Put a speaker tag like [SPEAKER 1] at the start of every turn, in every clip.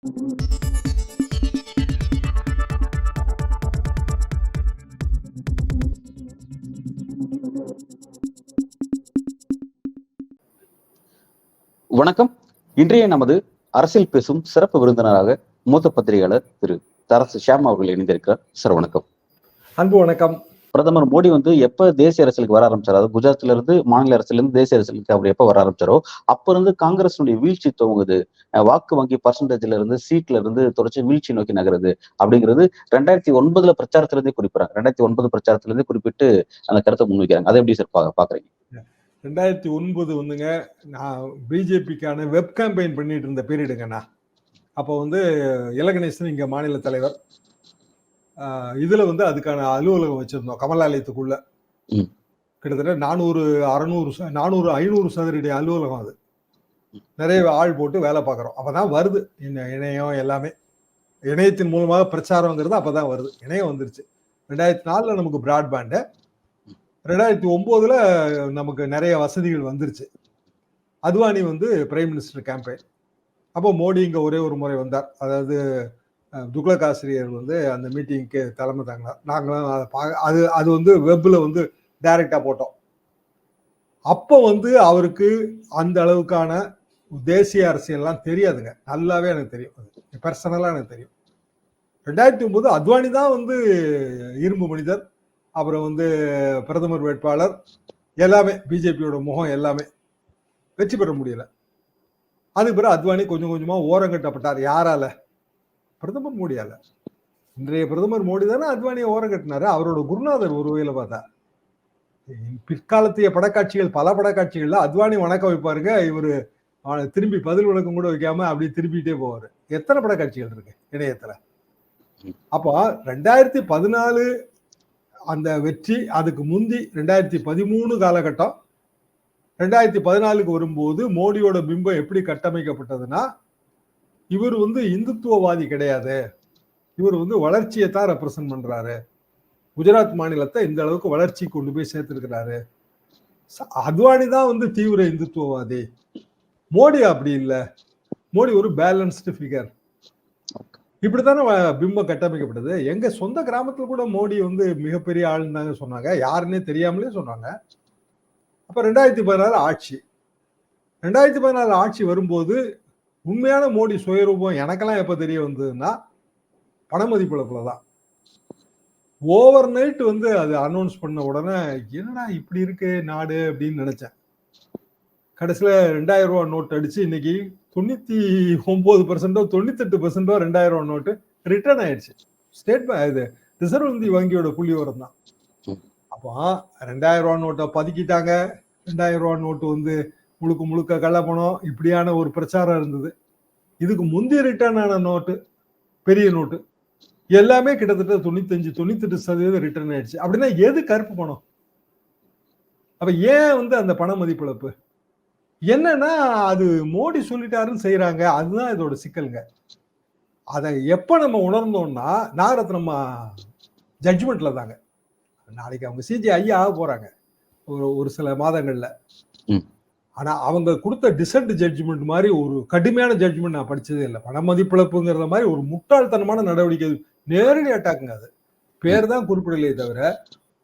[SPEAKER 1] வணக்கம். இன்றைய நமது அரசியல் பேசும் சிறப்பு விருந்தினராக மூத்த பத்திரிகையாளர் திரு தரசு ஷியாம் அவர்கள் இணைந்திருக்கிறார். சார் வணக்கம்.
[SPEAKER 2] அன்பு வணக்கம்.
[SPEAKER 1] பிரதமர் மோடி எப்ப தேசிய அரசியலுக்கு வர ஆரம்பிச்சாரோ, அதாவது குஜராத்ல இருந்து மாநில அரசுல இருந்து தேசிய அரசியலுக்கு அவர் எப்ப வர ஆரம்பிச்சாரோ அப்ப இருந்து காங்கிரஸுடைய வீழ்ச்சி துவங்குது. வாக்கு வங்கி பர்சன்டேஜ்ல இருந்து சீட்ல இருந்து தொடர்ச்சி வீழ்ச்சி நோக்கி நகருது அப்படிங்கிறது 2009 பிரச்சாரத்துல இருந்தே குறிப்பிடறாங்க. 2009 பிரச்சாரத்துல இருந்தே குறிப்பிட்டு அந்த கருத்தை முன்வைக்கிறாங்க. அதை எப்படி சார் பாக்குறீங்க?
[SPEAKER 2] 2009 வந்துங்க, நான் பிஜேபிக்கான வெப் கேம்பெயின் பண்ணிட்டு இருந்த பீரியடுங்கண்ணா. அப்போ இலகணேசன் இங்க மாநில தலைவர். இதுல அதுக்கான அலுவலகம் வச்சிருந்தோம் கமலாலயத்துக்குள்ள. கிட்டத்தட்ட 500 சதுரடி அலுவலகம். அது நிறைய ஆள் போட்டு வேலை பார்க்குறோம். அப்பதான் வருது இணையம், எல்லாமே இணையத்தின் மூலமாக பிரச்சாரங்கிறது அப்பதான் வருது. இணையம் வந்துருச்சு 2004 நமக்கு பிராட்பேண்டு. 2009 நமக்கு நிறைய வசதிகள் வந்துருச்சு. Advani prime minister campaign. அப்போ மோடி இங்க ஒரே ஒரு முறை வந்தார். அதாவது துக்ளக் ஆசிரியர் அந்த மீட்டிங்க்கு தலைமை தாங்கினார். நாங்களும் அது வெப்ல டைரக்டா போட்டோம். அப்போ அவருக்கு அந்த அளவுக்கான தேசிய அரசியல்லாம் தெரியாதுங்க. நல்லாவே எனக்கு தெரியும், பர்சனலா எனக்கு தெரியும். 2009 அத்வானி தான் இரும்பு மனிதர், அப்புறம் பிரதமர் வேட்பாளர், எல்லாமே பிஜேபியோட முகம், எல்லாமே வெற்றி பெற முடியல. அதுக்கு பிறகு அத்வானி கொஞ்சம் கொஞ்சமா ஓரங்கட்டப்பட்டார். யாரால? பிரதமர் மோடியால. இன்றைய பிரதமர் மோடி தானே அத்வானியை ஓரங்கட்டினாரு. அவரோட குருநாதர் ஒரு வகையில பார்த்தா. பிற்காலத்திய படக்காட்சிகள், பல படக்காட்சிகள்ல அத்வானி வணக்கம் வைப்பாருங்க, இவரு திரும்பி பதில் விளக்கம் கூட வைக்காம அப்படி திரும்பிட்டே போவாரு. எத்தனை படக்காட்சிகள் இருக்கு இணையத்துல. அப்போ 2014 அந்த வெற்றி, அதுக்கு முந்தி 2013 காலகட்டம். 2014க்கு வரும்போது மோடியோட பிம்பம் எப்படி கட்டமைக்கப்பட்டதுன்னா, இவர் இந்துத்துவவாதி கிடையாது, இவர் வளர்ச்சியை தான் ரெப்ரசன்ட் பண்றாரு, குஜராத் மாநிலத்தை இந்த அளவுக்கு வளர்ச்சி கொண்டு போய் சேர்த்திருக்கிறாரு. அத்வானி தான் தீவிர இந்துத்துவவாதி. மோடி அப்படி இல்லை. மோடி ஒரு பேலன்ஸ்டு ஃபிகர். இப்படித்தானே பிம்பம் கட்டமைக்கப்பட்டது. எங்க சொந்த கிராமத்துல கூட மோடி மிகப்பெரிய ஆளுன்னு தாங்க சொன்னாங்க, யாருன்னே தெரியாமலே சொன்னாங்க. அப்ப 2014 ஆட்சி. 2014 ஆட்சி வரும்போது உண்மையான மோடி சுயரூபம் எனக்கெல்லாம் எப்ப தெரிய வந்ததுன்னா, பண மதிப்பிழப்புலதான். ஓவர் நைட் அது அனௌன்ஸ் பண்ண உடனே என்னடா இப்படி இருக்கு நாடு அப்படின்னு நினைச்சேன். கடைசியில 2000 ரூபாய் நோட் அடிச்சு இன்னைக்கு 99% 98% 2000 ரூபாய் நோட்டு ரிட்டர்ன் ஆயிடுச்சு. ஸ்டேட் இது ரிசர்வ் வங்கியோட புள்ளி விவரம் தான். அப்போ 2000 ரூபாய் நோட்டை பதுக்கிட்டாங்க. 2000 ரூபாய் நோட்டு முழுக்க முழுக்க கள்ளப்பணம், இப்படியான ஒரு பிரச்சாரம் இருந்தது. இதுக்கு முந்தைய ரிட்டர்ன் ஆன நோட்டு, பெரிய நோட்டு எல்லாமே கிட்டத்தட்ட 95-98% ரிட்டர்ன் ஆயிடுச்சு. அப்படின்னா எது கருப்பு பணம்? அப்ப ஏன் அந்த பண மதிப்பிழப்பு என்னன்னா, அது மோடி சொல்லிட்டாருன்னு செய்யறாங்க. அதுதான் இதோட சிக்கலுங்க. அதை எப்ப நம்ம உணர்ந்தோம்னா, நாகரத்னம்மா ஜட்ஜ்மெண்ட்ல தாங்க. நாளைக்கு அவங்க சிஜிஐ ஆக போறாங்க ஒரு சில மாதங்கள்ல. ஆனா அவங்க கொடுத்த டிசன்ட் ஜட்ஜ்மெண்ட் மாதிரி ஒரு கடுமையான ஜட்ஜ்மெண்ட் நான் படிச்சதே இல்லை. பண மதிப்பிழப்புங்கிற மாதிரி ஒரு முட்டாள்தனமான நடவடிக்கை, நேரடி அட்டாக்குங்க. அது பேர் தான் குறிப்பிடலையே தவிர,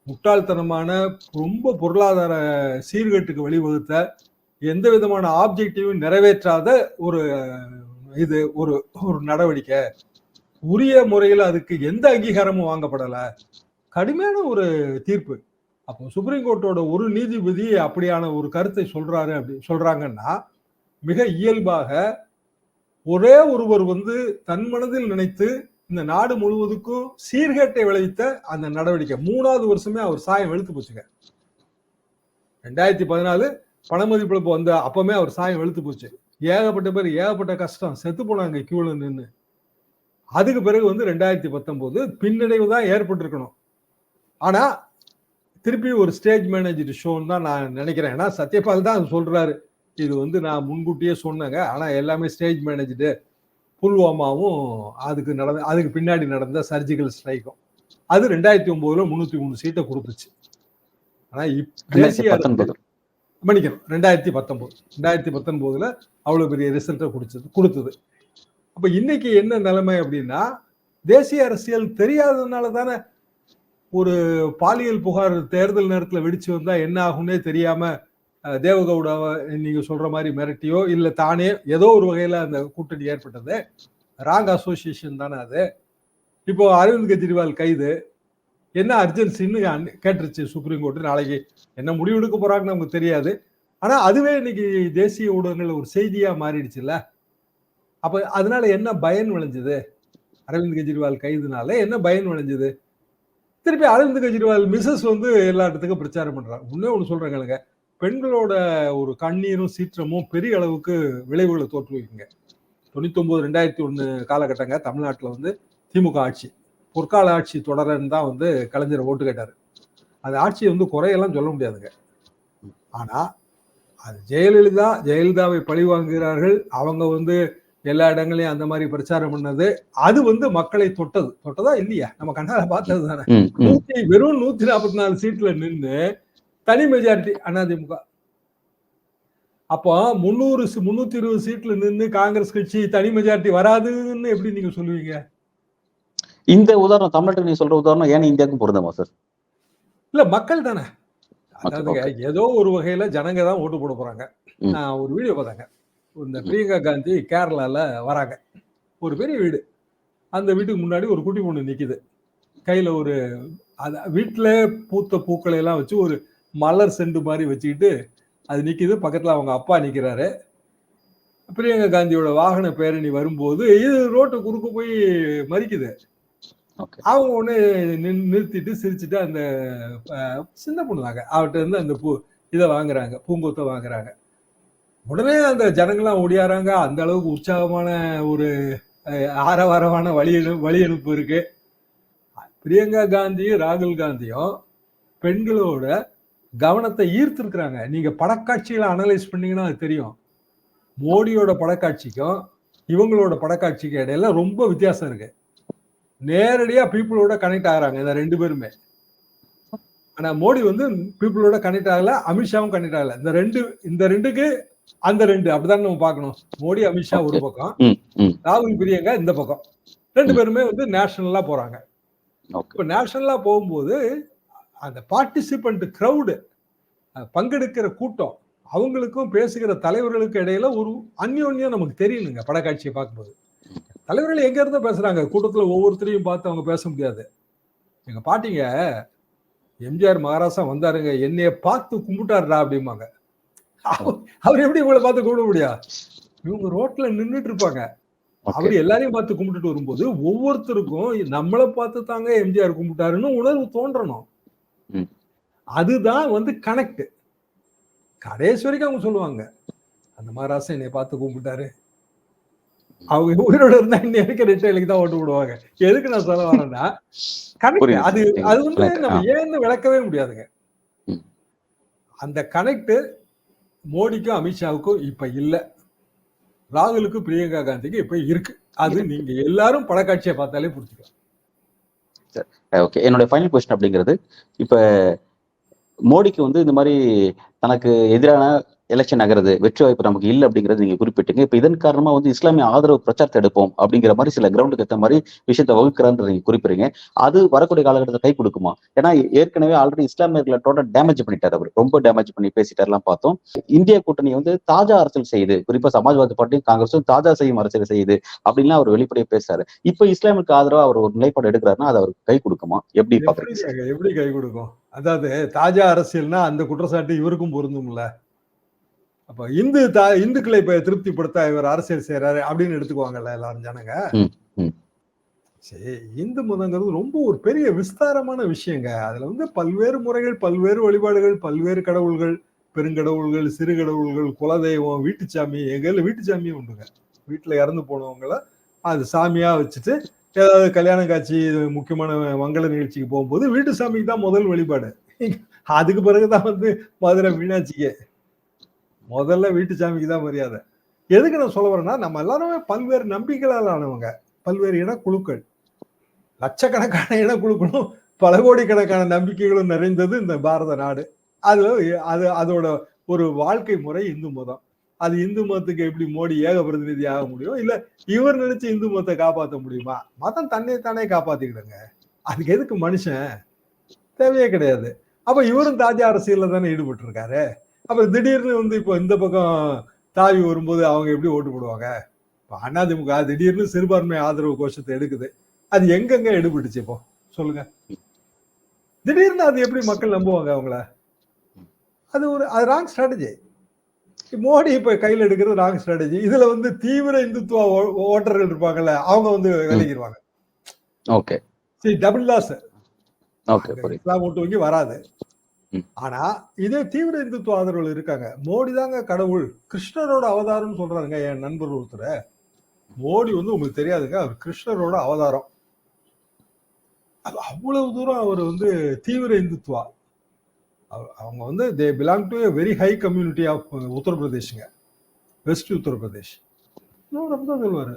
[SPEAKER 2] முட்டாள்தனமான, ரொம்ப பொருளாதார சீர்கேட்டுக்கு வழிவகுத்த, எந்த விதமான ஆப்ஜெக்டிவும் நிறைவேற்றாத ஒரு ஒரு நடவடிக்கை. உரிய முறையில் அதுக்கு எந்த அங்கீகாரமும் வாங்கப்படல. கடுமையான ஒரு தீர்ப்பு. அப்போ சுப்ரீம் கோர்ட்டோட ஒரு நீதிபதி அப்படியான ஒரு கருத்தை சொல்றாங்கன்னா, மிக இயல்பாக ஒரே ஒருவர் தன் மனதில் நினைத்து இந்த நாடு முழுவதுக்கும் சீர்கேட்டை விளைவித்த அந்த நடவடிக்கை 3வது வருஷமே அவர் சாயம் வெளுத்து போச்சுங்க. 2014 பண மதிப்பிழப்பு அப்பமே அவர் சாயம் வெளுத்து போச்சு. ஏகப்பட்ட பேர், ஏகப்பட்ட கஷ்டம், செத்து போனாங்க கியூல நின்று. அதுக்கு பிறகு 2019 பின்னடைவு தான் ஏற்பட்டிருக்கணும். ஆனா திருப்பி ஒரு ஸ்டேஜ் மேனேஜர் ஷோன்னு தான் நான் நினைக்கிறேன். ஏன்னா சத்யபால் தான் சொல்றாரு, இது நான் முன்கூட்டியே சொன்னேங்க, ஆனா எல்லாமே ஸ்டேஜ் மேனேஜரு. புல்வாமாவும் அதுக்கு பின்னாடி நடந்த சர்ஜிக்கல் ஸ்ட்ரைக்கும் அது 2009 303 சீட்டை கொடுத்துச்சு. ஆனா தேசிய 2019 2019 அவ்வளவு பெரிய ரிசல்ட்டை கொடுத்தது. அப்ப இன்னைக்கு என்ன நிலைமை அப்படின்னா, தேசிய அரசியல் தெரியாததுனால தானே ஒரு பாலியல் புகார் தேர்தல் நேரத்துல வெடிச்சு வந்தா என்ன ஆகும்னே தெரியாம தேவகவுடாவை நீங்க சொல்ற மாதிரி மிரட்டியோ இல்ல தானே ஏதோ ஒரு வகையில அந்த கூட்டணி ஏற்பட்டது. ராங் அசோசியேஷன் தானே அது. இப்போ அரவிந்த் கெஜ்ரிவால் கைது என்ன அர்ஜென்சின்னு கேட்டுருச்சு சுப்ரீம் கோர்ட். நாளைக்கு என்ன முடிவு எடுக்க போறாங்கன்னு நமக்கு தெரியாது. ஆனா அதுவே இன்னைக்கு தேசிய ஊடகங்கள்ல ஒரு செய்தியா மாறிடுச்சுல்ல. அப்ப அதனால என்ன பயன் விளைஞ்சது? அரவிந்த் கெஜ்ரிவால் கைதுனால என்ன பயன் விளைஞ்சது? திருப்பி அரவிந்த் கெஜ்ரிவால் மிஸ்ஸஸ் வந்து எல்லா இடத்துக்கும் பிரச்சாரம் பண்றாங்க. ஒண்ணே ஒண்ணு சொல்றேங்க, பெண்களோட ஒரு கண்ணீரும் சீற்றமும் பெரிய அளவுக்கு விளைவுகளை தோற்றுவிக்குங்க. 99 2001 காலகட்டங்க தமிழ்நாட்டுல வந்து திமுக ஆட்சி, பொற்கால ஆட்சி தொடரன்னு தான் வந்து கலைஞர் ஓட்டு கேட்டாரு. அந்த ஆட்சியை வந்து குறையெல்லாம் சொல்ல முடியாதுங்க. ஆனா அது ஜெயலலிதாவை பழி வாங்குகிறார்கள். அவங்க வந்து எல்லா இடங்களையும் அந்த மாதிரி பிரச்சாரம் பண்ணது, அது வந்து மக்களை தொட்டதா இல்லையா? நம்ம கண்ணால பார்த்தது தானே. வெறும் 144 சீட்ல நின்று தனி மெஜாரிட்டி அதிமுக. அப்போ 320 சீட்ல நின்று காங்கிரஸ் கட்சி தனி மெஜாரிட்டி வராதுன்னு எப்படி நீங்க சொல்லுவீங்க?
[SPEAKER 1] இந்த உதாரணம் தமிழ்நாட்டுக்கு நீங்க சொல்ற உதாரணம் ஏன் இந்தியாவுக்கும் பொருந்துமா சார்? இல்ல
[SPEAKER 2] மக்கள் தானே. அதாவதுங்க ஏதோ ஒரு வகையில ஜனங்க தான் ஓட்டு போட போறாங்க. நான் ஒரு வீடியோ பார்த்தாங்க. இந்த பிரியங்கா காந்தி கேரளால வராங்க. ஒரு பெரிய வீடு. அந்த வீட்டுக்கு முன்னாடி ஒரு குட்டி பொண்ணு நிக்குது. கையில ஒரு வீட்டுல பூத்த பூக்களை எல்லாம் வச்சு ஒரு மலர் செண்டு மாதிரி வச்சுக்கிட்டு அது நிக்குது. பக்கத்துல அவங்க அப்பா நிக்கிறாரு. பிரியங்கா காந்தியோட வாகன பேரணி வரும்போது இது ரோட்டு குறுக்க போய் மறிக்குது. அவங்க ஒண்ணு நிறுத்திட்டு சிரிச்சுட்டு அந்த சின்ன பொண்ணு தாங்க அவர்கிட்ட இருந்து அந்த இதை வாங்குறாங்க, பூங்கொத்தை வாங்குறாங்க. உடனே அந்த ஜனங்கள்லாம் ஓடியாராங்க. அந்த அளவுக்கு உற்சாகமான ஒரு ஆரவாரமான வழி அனுப்பு இருக்கு. பிரியங்கா காந்தியும் ராகுல் காந்தியும் பெண்களோட கவனத்தை ஈர்த்திருக்கிறாங்க. நீங்க படக்காட்சிகளை அனலைஸ் பண்ணீங்கன்னா அது தெரியும். மோடியோட படக்காட்சிக்கும் இவங்களோட படக்காட்சிக்கு இடையில ரொம்ப வித்தியாசம் இருக்கு. நேரடியா பீப்புளோட கனெக்ட் ஆகுறாங்க இந்த ரெண்டு பேருமே. ஆனா மோடி வந்து பீப்புளோட கனெக்ட் ஆகல, அமித்ஷாவும் கனெக்ட் ஆகல. இந்த ரெண்டுக்கு அந்த ரெண்டு அப்படிதான் நம்ம பார்க்கணும். மோடி அமித்ஷா ஒரு பக்கம், ராகுல் பிரியங்கா இந்த பக்கம். ரெண்டு பேருமே வந்து நேஷனலா போறாங்க. இப்ப நேஷனலா போகும்போது அந்த பார்ட்டிசிபென்ட் கிரௌடு, பங்கெடுக்கிற கூட்டம், அவங்களுக்கும் பேசுகிற தலைவர்களுக்கு இடையில ஒரு அந்யோன்யம் நமக்கு தெரியணுங்க. படக்காட்சியை பார்க்கும்போது தலைவர்கள் எங்க இருந்தோ பேசுறாங்க. கூட்டத்துல ஒவ்வொருத்தரையும் பார்த்து அவங்க பேச முடியாது. எங்க பாட்டிங்க எம்ஜிஆர் மகாராசா வந்தாருங்க, என்னைய பார்த்து கும்பிட்டாருடா அப்படிம்பாங்க. அவர் எப்படி இவங்களை பார்த்து கும்பிட முடியா? இவங்க ரோட்ல நின்றுட்டு இருப்பாங்க. அவர் எல்லாரையும் பார்த்து கும்பிட்டுட்டு வரும்போது ஒவ்வொருத்தருக்கும் நம்மளை பார்த்து தாங்க எம்ஜிஆர் கும்பிட்டாருன்னு உணர்வு தோன்றணும். அதுதான் வந்து கனெக்ட். கடைசி வரைக்கும் அவங்க சொல்லுவாங்க, அந்த மகாராசா என்னை பார்த்து கும்பிட்டாரு. அவங்க உயிரோட இருந்தா இன்னைக்கு ரெட்டைகளுக்கு தான் ஓட்டு போடுவாங்க. எதுக்கு நான் சொல்ல வரேன்னா கனெக்ட். அது வந்து நம்ம ஏன்னு விளக்கவே முடியாதுங்க. அந்த கனெக்ட் மோடிக்கும் அமித்ஷாவுக்கும் இப்ப இல்ல. ராகுலுக்கும் பிரியங்கா காந்திக்கு இப்ப இருக்கு. அது நீங்க எல்லாரும் படக்காட்சியை பார்த்தாலே புரிஞ்சுக்கலாம்.
[SPEAKER 1] ஓகே, என்னுடைய ஃபைனல் கொஸ்டின் அப்படிங்கிறது, இப்ப மோடிக்கு வந்து இந்த மாதிரி தனக்கு எதிரான எலெக்ஷன் நகருது, வெற்றி வாய்ப்பு நமக்கு இல்லை அப்படிங்கிறது நீங்க குறிப்பிட்டீங்க. இப்ப இதன் காரணமா வந்து இஸ்லாமிய ஆதரவு பிரச்சாரத்தை எடுப்போம் அப்படிங்கிற மாதிரி சில கிரவுண்டுக்கு ஏற்ற மாதிரி விஷயத்தை வகுக்கிறான்னு நீங்க குறிப்பிடுறீங்க. அது வரக்கூடிய காலகட்டத்தை கை கொடுக்குமா? ஏன்னா ஏற்கனவே ஆல்ரெடி இஸ்லாமியர்களை டோட்டல் டேமேஜ் பண்ணிட்டாரு. அவர் ரொம்ப டேமேஜ் பண்ணி பேசிட்டாரெல்லாம் பார்த்தோம். இந்திய கூட்டணி வந்து தாஜா அரசியல் செய்யுது, குறிப்பா சமாஜ்வாதி பார்ட்டியும் காங்கிரஸும் தாஜா செய்யும் அரசியல் செய்யுது அப்படின்லாம் அவர் வெளிப்படையா பேசுறாரு. இப்ப இஸ்லாமுக்கு ஆதரவா அவர் ஒரு நிலைப்பாடு எடுக்கிறாருன்னா அது அவருக்கு கை கொடுக்குமா? எப்படி பாக்குறீங்க?
[SPEAKER 2] எப்படி கை கொடுக்கும்? அதாவது தாஜா அரசியல்னா அந்த குற்றச்சாட்டு இவருக்கும் பொருந்தும்ல. அப்ப இந்துக்களை இப்ப திருப்திப்படுத்த இவர் அரசியல் செய்யறாரு அப்படின்னு எடுத்துக்குவாங்கல்ல எல்லாரும் ஜனங்க. சரி, இந்து மதங்கிறது ரொம்ப ஒரு பெரிய விஸ்தாரமான விஷயங்க. அதுல வந்து பல்வேறு முறைகள், பல்வேறு வழிபாடுகள், பல்வேறு கடவுள்கள், பெருங்கடவுள்கள், சிறு கடவுள்கள், குலதெய்வம், வீட்டுச்சாமி. எங்க வீட்டுச்சாமியும் உண்டுங்க. வீட்டுல இறந்து போனவங்கள அது சாமியா வச்சுட்டு ஏதாவது கல்யாண காட்சி முக்கியமான மங்கள நிகழ்ச்சிக்கு போகும்போது வீட்டு சாமிக்கு தான் முதல் வழிபாடு. அதுக்கு பிறகுதான் வந்து மதுரை மீனாட்சிக்கு. முதல்ல வீட்டு சாமிக்கு தான் மரியாதை. எதுக்கு நான் சொல்ல வரேன்னா, நம்ம எல்லாருமே பல்வேறு நம்பிக்கைகளால் ஆனவங்க, பல்வேறு இனக்குழுக்கள், லட்சக்கணக்கான இனக்குழுக்களும் பல கோடிக்கணக்கான நம்பிக்கைகளும் நிறைந்தது இந்த பாரத நாடு. அதோட ஒரு வாழ்க்கை முறை இந்து மதம். அது இந்து மதத்துக்கு எப்படி மோடி ஏக பிரதிநிதி ஆக முடியும்? இல்ல இவர் நினைச்சு இந்து மதத்தை காப்பாற்ற முடியுமா? மதம் தன்னைத்தானே காப்பாத்திக்கிடுங்க. அதுக்கு எதுக்கு மனுஷன்? தேவையே கிடையாது. அப்ப இவரும் தாஜா அரசியல்ல தானே ஈடுபட்டு இருக்காரு. அப்ப திடீர்னு இப்போ இந்த பக்கம் தாவி வரும்போது அவங்க எப்படி ஓட்டு போடுவாங்க? இப்ப அதிமுக திடீர்னு சிறுபான்மை ஆதரவு கோஷத்தை எடுக்குது. அது எங்கெங்க எடுபட்டுச்சு இப்போ சொல்லுங்க. திடீர்னு அது எப்படி மக்கள் நம்புவாங்க அவங்கள? அது ராங் ஸ்ட்ராட்டஜி. மோடி இப்ப கையில எடுக்கிறது ராங் ஸ்ட்ராட்டஜி. இதுல தீவிர இந்துத்துவ ஓட்டர்கள் இருப்பாங்கல்ல, அவங்க விலகிடுவாங்க.
[SPEAKER 1] ஓகே.
[SPEAKER 2] Double loss.
[SPEAKER 1] ஓகே,
[SPEAKER 2] இஸ்லாம் ஓட்டு வங்கி வராது. ஆனா இதே தீவிர இந்துத்துவ ஆதரவுகள் இருக்காங்க. மோடி தாங்க கடவுள், கிருஷ்ணரோட அவதாரம் சொல்றாருங்க என் நண்பர் ஒருத்தர். மோடி உங்களுக்கு தெரியாதுங்க, அவர் கிருஷ்ணரோட அவதாரம். அவ்வளவு தூரம் அவர் தீவிர இந்துத்துவா. அவங்க they belong to a very high community of உத்தரப்பிரதேஷ்ங்க, வெஸ்ட் உத்தரப்பிரதேஷ். தான் சொல்லுவாரு,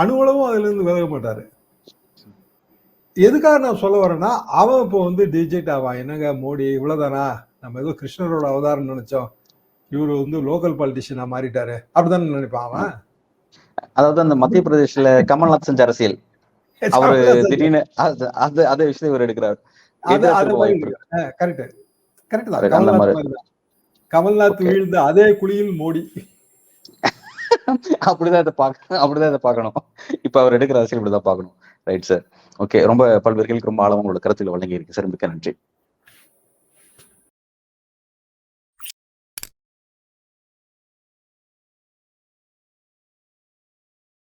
[SPEAKER 2] அணுவளவும் அதுல இருந்து விலக மாட்டாரு. எதுக்காக நான் சொல்ல வரேன்னா, அவன் இப்போ டிஜெக்ட் ஆவான். என்னங்க மோடி இவ்வளவுதானா, நம்ம ஏதோ கிருஷ்ணரோட அவதாரம் நினைச்சோம், இவரு லோக்கல் பாலிட்டிஷியனா மாறிட்டாரு அப்படிதான் நினைப்பான் அவன்.
[SPEAKER 1] அதாவது அந்த மத்திய பிரதேஷ்ல கமல்நாத் செஞ்ச அரசியல், அவரு திடீர்னு அதே விஷயத்தை இவர் எடுக்கிறார்.
[SPEAKER 2] கமல்நாத் வீழ்ந்த அதே குழியில் மோடி.
[SPEAKER 1] அப்படிதான் இதை பார்க்கணும். இப்ப அவர் எடுக்கிற அரசியல் இப்படிதான் பார்க்கணும். Right sir. ஓகே, ரொம்ப பல்வேறு கேள்விக்கு ரொம்ப ஆழமா உங்களோட கருத்துல வழங்கி இருக்கு சார். மிக்க நன்றி.